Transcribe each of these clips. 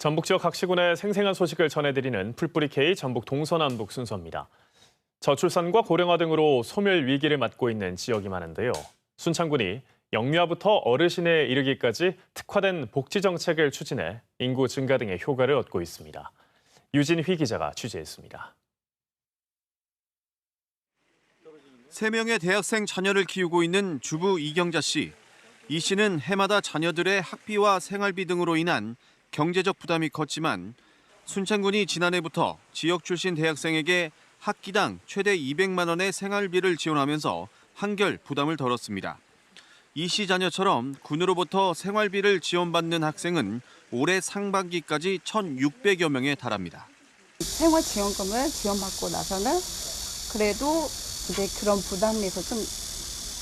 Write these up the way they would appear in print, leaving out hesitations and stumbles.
전북 지역 각 시군의 생생한 소식을 전해드리는 풀뿌리 K 전북 동서남북 순서입니다. 저출산과 고령화 등으로 소멸 위기를 맞고 있는 지역이 많은데요. 순창군이 영유아부터 어르신에 이르기까지 특화된 복지 정책을 추진해 인구 증가 등의 효과를 얻고 있습니다. 유진휘 기자가 취재했습니다. 3명의 대학생 자녀를 키우고 있는 주부 이경자 씨. 이 씨는 해마다 자녀들의 학비와 생활비 등으로 인한 경제적 부담이 컸지만 순창군이 지난해부터 지역 출신 대학생에게 학기당 최대 200만 원의 생활비를 지원하면서 한결 부담을 덜었습니다. 이 씨 자녀처럼 군으로부터 생활비를 지원받는 학생은 올해 상반기까지 1,600여 명에 달합니다. 생활지원금을 지원받고 나서는 그래도 이제 그런 부담에서 좀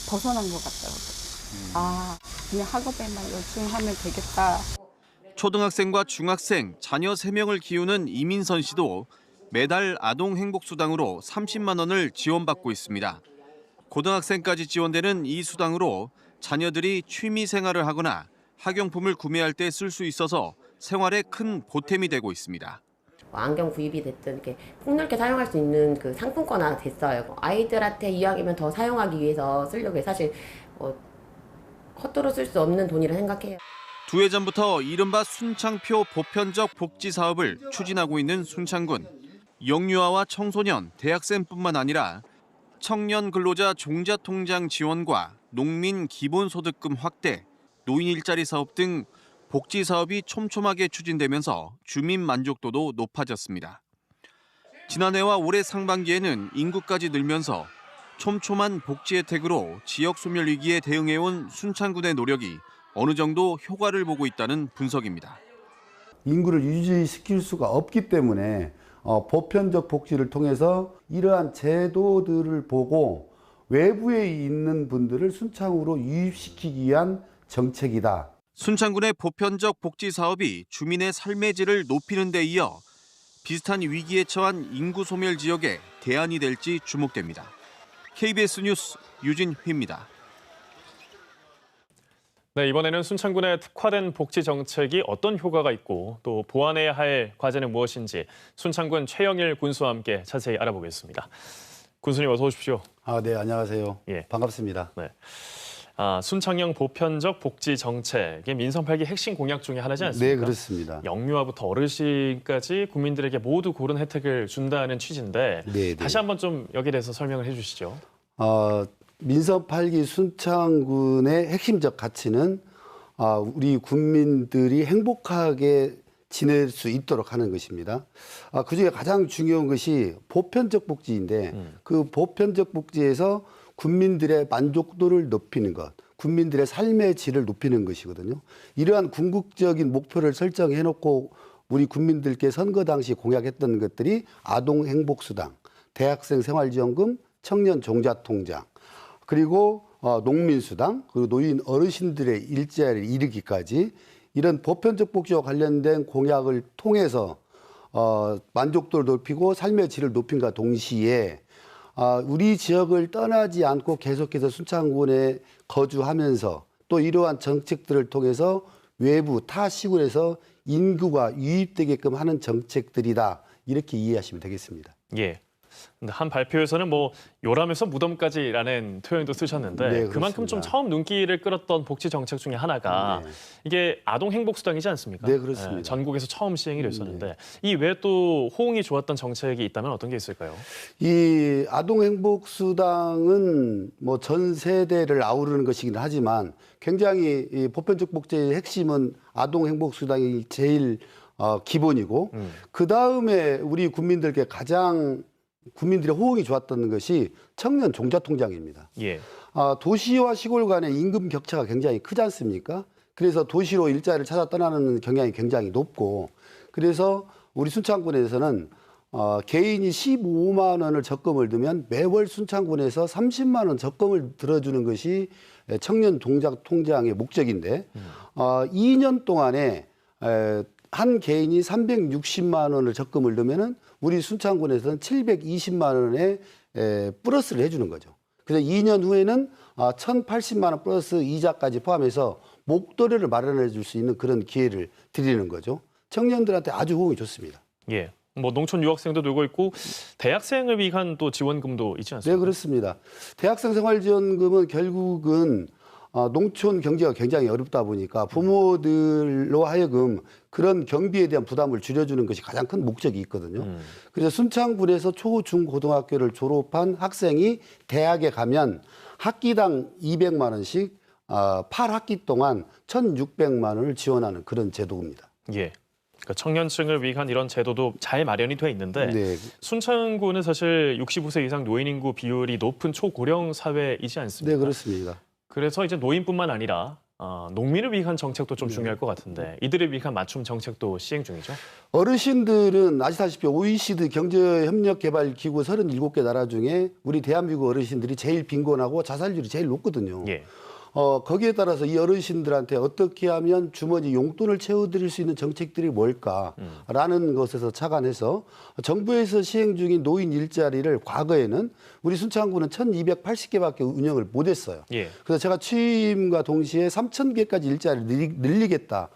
벗어난 것 같더라고요. 그냥 학업에만 열중하면 되겠다. 초등학생과 중학생, 자녀 3명을 키우는 이민선 씨도 매달 아동행복수당으로 30만 원을 지원받고 있습니다. 고등학생까지 지원되는 이 수당으로 자녀들이 취미 생활을 하거나 학용품을 구매할 때 쓸 수 있어서 생활에 큰 보탬이 되고 있습니다. 안경 구입이 됐든 이렇게 폭넓게 사용할 수 있는 그 상품권화가 됐어요. 아이들한테 이왕이면 더 사용하기 위해서 쓰려고 해. 사실 헛도로 쓸 수 없는 돈이라 생각해요. 2해 전부터 이른바 순창표 보편적 복지 사업을 추진하고 있는 순창군. 영유아와 청소년, 대학생뿐만 아니라 청년 근로자 종자통장 지원과 농민 기본소득금 확대, 노인 일자리 사업 등 복지 사업이 촘촘하게 추진되면서 주민 만족도도 높아졌습니다. 지난해와 올해 상반기에는 인구까지 늘면서 촘촘한 복지 혜택으로 지역 소멸 위기에 대응해온 순창군의 노력이 어느 정도 효과를 보고 있다는 분석입니다. 인구를 유지시킬 수가 없기 때문에 보편적 복지를 통해서 이러한 제도들을 보고 외부에 있는 분들을 순창으로 유입시키기 위한 정책이다. 순창군의 보편적 복지 사업이 주민의 삶의 질을 높이는 데 이어 비슷한 위기에 처한 인구 소멸 지역에 대안이 될지 주목됩니다. KBS 뉴스 유진휘입니다. 네, 이번에는 순창군의 특화된 복지 정책이 어떤 효과가 있고 또 보완해야 할 과제는 무엇인지 순창군 최영일 군수와 함께 자세히 알아보겠습니다. 군수님 어서 오십시오. 네, 안녕하세요. 예. 반갑습니다. 네. 순창형 보편적 복지 정책의 민선 8기 핵심 공약 중에 하나지 않습니까? 네, 그렇습니다. 영유아부터 어르신까지 국민들에게 모두 고른 혜택을 준다는 취지인데 네. 다시 한번 좀 여기에 대해서 설명을 해주시죠. 민선 8기 순창군의 핵심적 가치는 우리 국민들이 행복하게 지낼 수 있도록 하는 것입니다. 그중에 가장 중요한 것이 보편적 복지인데 그 보편적 복지에서 국민들의 만족도를 높이는 것, 국민들의 삶의 질을 높이는 것이거든요. 이러한 궁극적인 목표를 설정해놓고 우리 국민들께 선거 당시 공약했던 것들이 아동행복수당, 대학생 생활지원금, 청년 종자통장, 그리고 농민수당, 그리고 노인 어르신들의 일자리에 이르기까지 이런 보편적 복지와 관련된 공약을 통해서 만족도를 높이고 삶의 질을 높임과 동시에 우리 지역을 떠나지 않고 계속해서 순창군에 거주하면서 또 이러한 정책들을 통해서 외부 타 시군에서 인구가 유입되게끔 하는 정책들이다. 이렇게 이해하시면 되겠습니다. 예. 근데 한 발표에서는 요람에서 무덤까지라는 표현도 쓰셨는데 네, 그만큼 좀 그렇습니다. 처음 눈길을 끌었던 복지 정책 중에 하나가 이게 아동행복수당이지 않습니까? 네, 그렇습니다. 전국에서 처음 시행이 됐었는데 이 외에 또 호응이 좋았던 정책이 있다면 어떤 게 있을까요? 이 아동행복수당은 전 세대를 아우르는 것이긴 하지만 굉장히 이 보편적 복지의 핵심은 아동행복수당이 제일 기본이고 그 다음에 우리 국민들께 가장 국민들의 호응이 좋았던 것이 청년 종자통장입니다. 예. 도시와 시골 간의 임금 격차가 굉장히 크지 않습니까? 그래서 도시로 일자리를 찾아 떠나는 경향이 굉장히 높고 그래서 우리 순창군에서는 개인이 15만 원을 적금을 들면 매월 순창군에서 30만 원 적금을 들어주는 것이 청년 종자통장의 목적인데 2년 동안에 한 개인이 360만 원을 적금을 넣으면은 우리 순창군에서는 720만 원의 플러스를 해주는 거죠. 그래서 2년 후에는 1,080만 원 플러스 이자까지 포함해서 목도리를 마련해 줄 수 있는 그런 기회를 드리는 거죠. 청년들한테 아주 호응이 좋습니다. 예. 뭐 농촌 유학생도 늘고 있고 대학생을 위한 또 지원금도 있지 네, 않습니까? 그렇습니다. 대학생 생활지원금은 결국은 농촌 경제가 굉장히 어렵다 보니까 부모들로 하여금 그런 경비에 대한 부담을 줄여주는 것이 가장 큰 목적이 있거든요. 그래서 순창군에서 초, 중, 고등학교를 졸업한 학생이 대학에 가면 학기당 200만 원씩 8학기 동안 1,600만 원을 지원하는 그런 제도입니다. 예. 그러니까 청년층을 위한 이런 제도도 잘 마련이 돼 있는데 네. 순창군은 사실 65세 이상 노인 인구 비율이 높은 초고령 사회이지 않습니까? 네, 그렇습니다. 그래서 이제 노인뿐만 아니라 농민을 위한 정책도 좀 중요할 것 같은데 이들을 위한 맞춤 정책도 시행 중이죠. 어르신들은 아시다시피 OECD 경제협력개발기구 37개 나라 중에 우리 대한민국 어르신들이 제일 빈곤하고 자살률이 제일 높거든요. 예. 거기에 따라서 이 어르신들한테 어떻게 하면 주머니 용돈을 채워드릴 수 있는 정책들이 뭘까라는 것에서 착안해서 정부에서 시행 중인 노인 일자리를 과거에는 우리 순창군은 1,280개밖에 운영을 못했어요. 예. 그래서 제가 취임과 동시에 3,000개까지 일자리를 늘리겠다.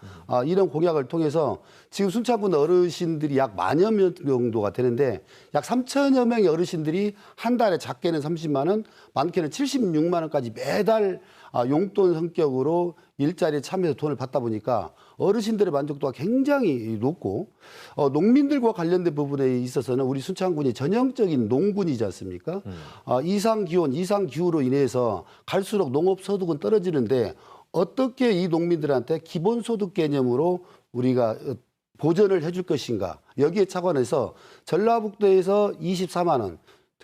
이런 공약을 통해서 지금 순창군 어르신들이 약 10,000여 명 정도가 되는데 약 3,000여 명의 어르신들이 한 달에 작게는 30만 원, 많게는 76만 원까지 매달 용돈 성격으로 일자리에 참여해서 돈을 받다 보니까 어르신들의 만족도가 굉장히 높고 농민들과 관련된 부분에 있어서는 우리 순창군이 전형적인 농군이지 않습니까? 이상 기온, 이상 기후로 인해서 갈수록 농업 소득은 떨어지는데 어떻게 이 농민들한테 기본소득 개념으로 우리가 보전을 해줄 것인가? 여기에 착안해서 전라북도에서 24만 원,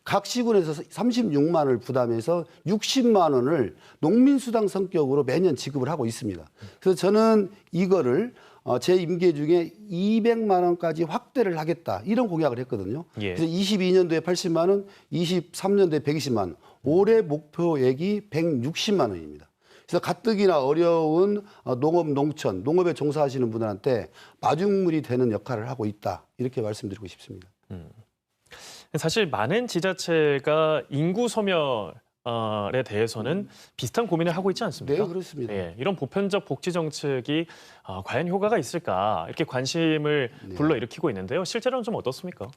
각 시군에서 36만 원을 부담해서 60만 원을 농민수당 성격으로 매년 지급을 하고 있습니다. 그래서 저는 이거를 제 임기 중에 200만 원까지 확대를 하겠다 이런 공약을 했거든요. 예. 그래서 22년도에 80만 원, 23년도에 120만 원, 올해 목표액이 160만 원입니다. 그래서 가뜩이나 어려운 농업, 농촌, 농업에 종사하시는 분들한테 마중물이 되는 역할을 하고 있다 이렇게 말씀드리고 싶습니다. 사실 많은 지자체가 인구 소멸에 대해서는 비슷한 고민을 하고 있지 않습니까? 네, 그렇습니다. 예, 이런 보편적 복지 정책이 과연 효과가 있을까 이렇게 관심을 불러일으키고 있는데요. 실제로는 좀 어떻습니까?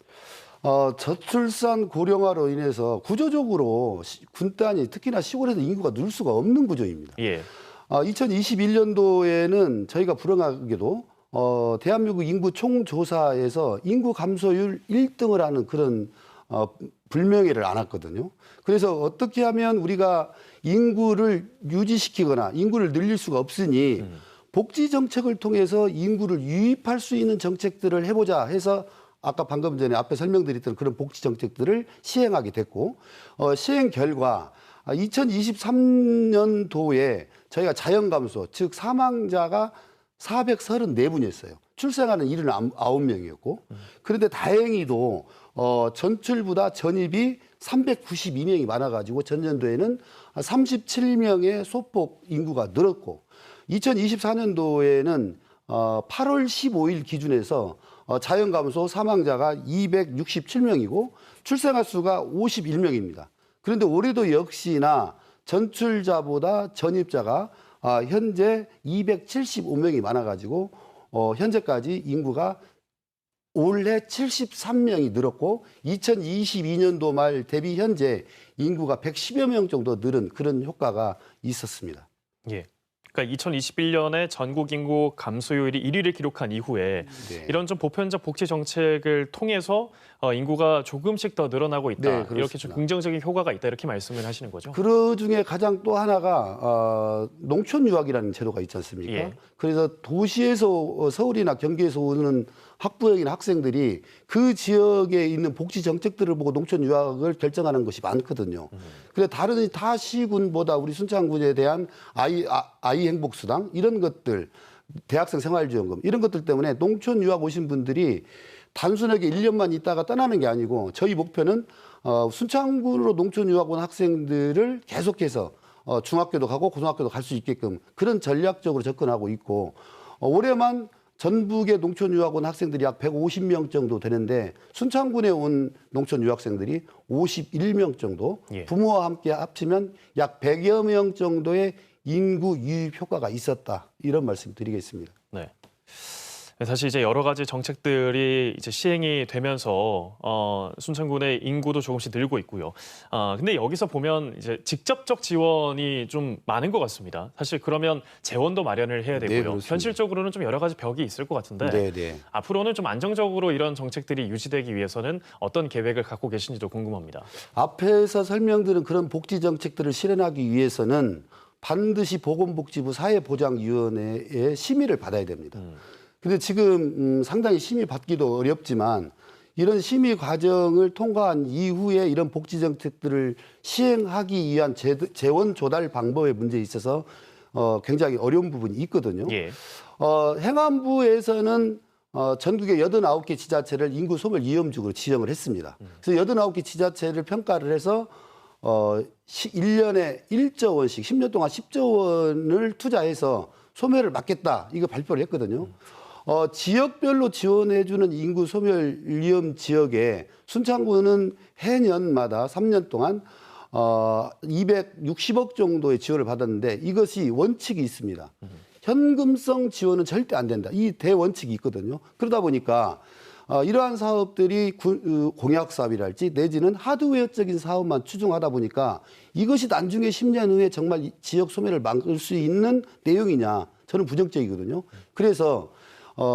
저출산 고령화로 인해서 구조적으로 군단이 특히나 시골에서 인구가 늘 수가 없는 구조입니다. 예. 2021년도에는 저희가 불행하게도 대한민국 인구 총조사에서 인구 감소율 1등을 하는 그런 불명예를 안았거든요. 그래서 어떻게 하면 우리가 인구를 유지시키거나 인구를 늘릴 수가 없으니 복지 정책을 통해서 인구를 유입할 수 있는 정책들을 해보자 해서 아까 방금 전에 앞에 설명드렸던 그런 복지 정책들을 시행하게 됐고 시행 결과 2023년도에 저희가 자연 감소, 즉 사망자가 434분이었어요. 출생하는 79명이었고 그런데 다행히도 전출보다 전입이 392명이 많아가지고 전년도에는 37명의 소폭 인구가 늘었고 2024년도에는 8월 15일 기준에서 자연 감소 사망자가 267명이고 출생아 수가 51명입니다. 그런데 올해도 역시나 전출자보다 전입자가 현재 275명이 많아가지고 현재까지 인구가 올해 73명이 늘었고 2022년도 말 대비 현재 인구가 110여 명 정도 늘은 그런 효과가 있었습니다. 예. 그러니까 2021년에 전국 인구 감소율이 1위를 기록한 이후에 네. 이런 좀 보편적 복지 정책을 통해서 인구가 조금씩 더 늘어나고 있다. 네, 이렇게 좀 그렇습니다. 긍정적인 효과가 있다 이렇게 말씀을 하시는 거죠. 그 중에 가장 또 하나가 농촌 유학이라는 제도가 있지 않습니까? 예. 그래서 도시에서 서울이나 경기에서 오는 학부형이나 학생들이 그 지역에 있는 복지 정책들을 보고 농촌 유학을 결정하는 것이 많거든요. 그래서 다른 타 시군보다 우리 순창군에 대한 아이 행복수당 이런 것들, 대학생 생활지원금 이런 것들 때문에 농촌 유학 오신 분들이 단순하게 1년만 있다가 떠나는 게 아니고 저희 목표는 순창군으로 농촌 유학 온 학생들을 계속해서 중학교도 가고 고등학교도 갈 수 있게끔 그런 전략적으로 접근하고 있고 올해만 전북의 농촌 유학 온 학생들이 약 150명 정도 되는데 순창군에 온 농촌 유학생들이 51명 정도 예. 부모와 함께 합치면 약 100여 명 정도의 인구 유입 효과가 있었다. 이런 말씀 드리겠습니다. 네. 사실 이제 여러 가지 정책들이 이제 시행이 되면서 순창군의 인구도 조금씩 늘고 있고요. 근데 여기서 보면 이제 직접적 지원이 좀 많은 것 같습니다. 사실 그러면 재원도 마련을 해야 네, 되고요. 그렇습니다. 현실적으로는 좀 여러 가지 벽이 있을 것 같은데 네, 네. 앞으로는 좀 안정적으로 이런 정책들이 유지되기 위해서는 어떤 계획을 갖고 계신지도 궁금합니다. 앞에서 설명드린 그런 복지 정책들을 실현하기 위해서는 반드시 보건복지부 사회보장위원회의 심의를 받아야 됩니다. 근데 지금 상당히 심의 받기도 어렵지만 이런 심의 과정을 통과한 이후에 이런 복지 정책들을 시행하기 위한 재원 조달 방법의 문제에 있어서 굉장히 어려운 부분이 있거든요. 예. 행안부에서는 전국의 89개 지자체를 인구 소멸 위험지구로 지정을 했습니다. 그래서 89개 지자체를 평가를 해서 1년에 1조 원씩 10년 동안 10조 원을 투자해서 소멸을 막겠다 이거 발표를 했거든요. 지역별로 지원해주는 인구 소멸 위험 지역에 순창군은 해년마다 3년 동안 260억 정도의 지원을 받았는데 이것이 원칙이 있습니다. 현금성 지원은 절대 안 된다. 이 대원칙이 있거든요. 그러다 보니까 이러한 사업들이 공약 사업이랄지 내지는 하드웨어적인 사업만 추종하다 보니까 이것이 나중에 10년 후에 정말 지역 소멸을 막을 수 있는 내용이냐 저는 부정적이거든요. 그래서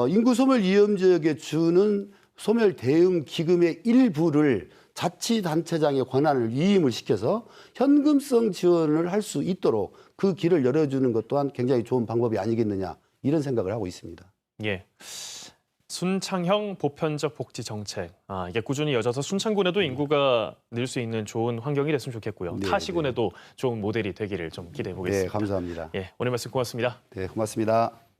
인구 소멸 위험 지역에 주는 소멸 대응 기금의 일부를 자치단체장의 권한을 위임을 시켜서 현금성 지원을 할 수 있도록 그 길을 열어주는 것 또한 굉장히 좋은 방법이 아니겠느냐 이런 생각을 하고 있습니다. 예. 순창형 보편적 복지 정책. 이게 꾸준히 이어져서 순창군에도 인구가 늘 수 있는 좋은 환경이 됐으면 좋겠고요. 네, 타 시군에도 좋은 모델이 되기를 좀 기대해 보겠습니다. 네, 감사합니다. 예, 오늘 말씀 고맙습니다. 네, 고맙습니다.